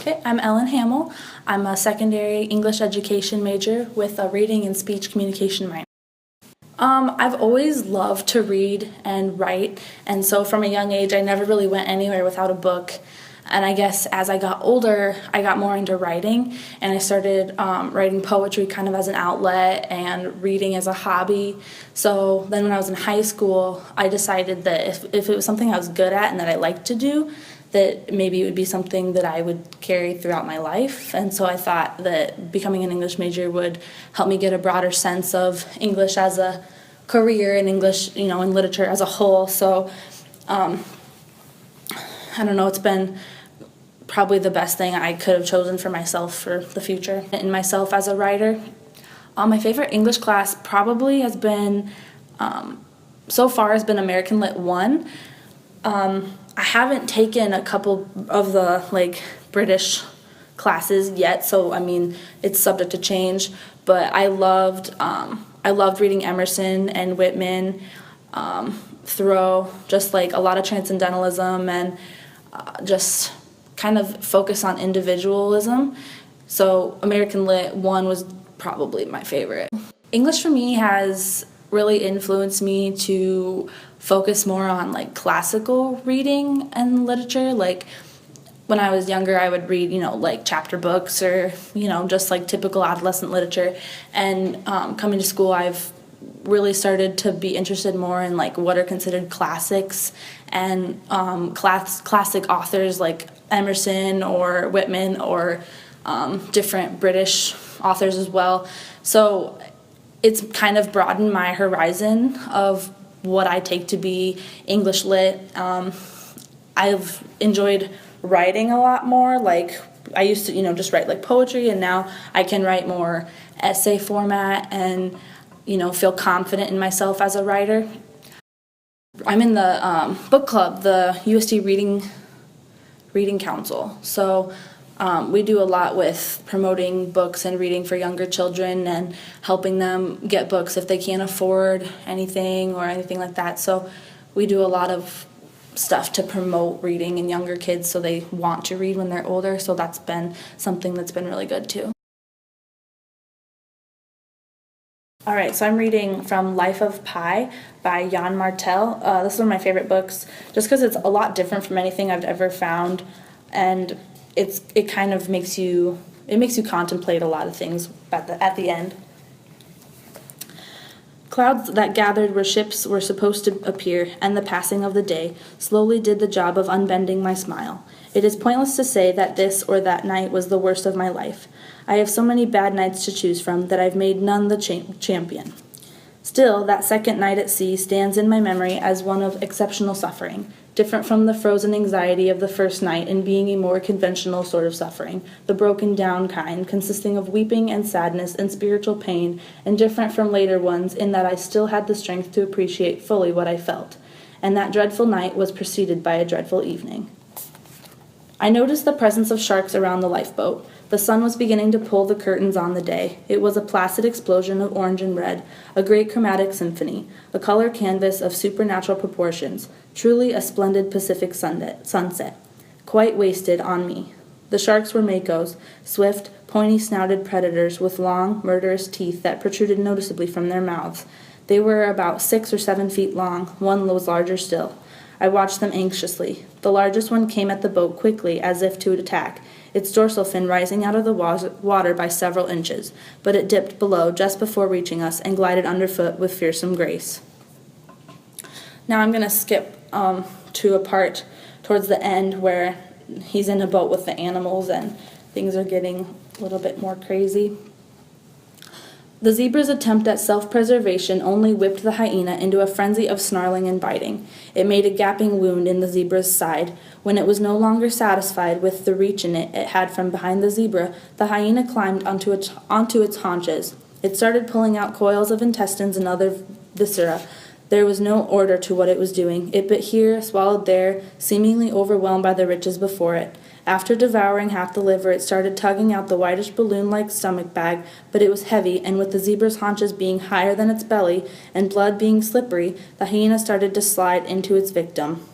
Okay, I'm Ellen Hammel. I'm a secondary English education major with a reading and speech communication minor. I've always loved to read and write, and so from a young age I never really went anywhere without a book. And I guess as I got older, I got more into writing, and I started writing poetry kind of as an outlet and reading as a hobby. So then when I was in high school, I decided that if it was something I was good at and that I liked to do, that maybe it would be something that I would carry throughout my life. And so I thought that becoming an English major would help me get a broader sense of English as a career and English, in literature as a whole. So I don't know, it's been probably the best thing I could have chosen for myself for the future. And myself as a writer, my favorite English class probably has been, so far has been American Lit 1. I haven't taken a couple of the British classes yet, so it's subject to change. But I loved reading Emerson and Whitman, Thoreau, just a lot of transcendentalism and just kind of focus on individualism. So American Lit 1 was probably my favorite. English for me has really influenced me to focus more on classical reading and literature. When I was younger, I would read chapter books or just typical adolescent literature. And coming to school, I've really started to be interested more in what are considered classics and classic authors like Emerson or Whitman or different British authors as well. So it's kind of broadened my horizon of what I take to be English lit. I've enjoyed writing a lot more. I used to, just write poetry, and now I can write more essay format and, feel confident in myself as a writer. I'm in the book club, the USD Reading Council. So we do a lot with promoting books and reading for younger children and helping them get books if they can't afford anything or anything like that. So we do a lot of stuff to promote reading in younger kids so they want to read when they're older. So that's been something that's been really good too. All right, so I'm reading from Life of Pi by Yann Martel. This is one of my favorite books just because it's a lot different from anything I've ever found, and it kind of makes you contemplate a lot of things at the end. Clouds that gathered where ships were supposed to appear, and the passing of the day slowly did the job of unbending my smile. It is pointless to say that this or that night was the worst of my life. I have so many bad nights to choose from that I've made none the champion. Still, that second night at sea stands in my memory as one of exceptional suffering, different from the frozen anxiety of the first night in being a more conventional sort of suffering, the broken down kind, consisting of weeping and sadness and spiritual pain, and different from later ones in that I still had the strength to appreciate fully what I felt. And that dreadful night was preceded by a dreadful evening. I noticed the presence of sharks around the lifeboat. The sun was beginning to pull the curtains on the day. It was a placid explosion of orange and red, a great chromatic symphony, a color canvas of supernatural proportions, truly a splendid Pacific sunset, quite wasted on me. The sharks were makos, swift, pointy-snouted predators with long, murderous teeth that protruded noticeably from their mouths. They were about 6 or 7 feet long, one was larger still. I watched them anxiously. The largest one came at the boat quickly, as if to attack, its dorsal fin rising out of the water by several inches, but it dipped below just before reaching us and glided underfoot with fearsome grace. Now I'm going to skip to a part towards the end where he's in a boat with the animals and things are getting a little bit more crazy. The zebra's attempt at self-preservation only whipped the hyena into a frenzy of snarling and biting. It made a gaping wound in the zebra's side. When it was no longer satisfied with the reach in it had from behind the zebra, the hyena climbed onto its haunches. It started pulling out coils of intestines and other viscera. There was no order to what it was doing. It bit here, swallowed there, seemingly overwhelmed by the riches before it. After devouring half the liver, it started tugging out the whitish balloon-like stomach bag, but it was heavy, and with the zebra's haunches being higher than its belly and blood being slippery, the hyena started to slide into its victim.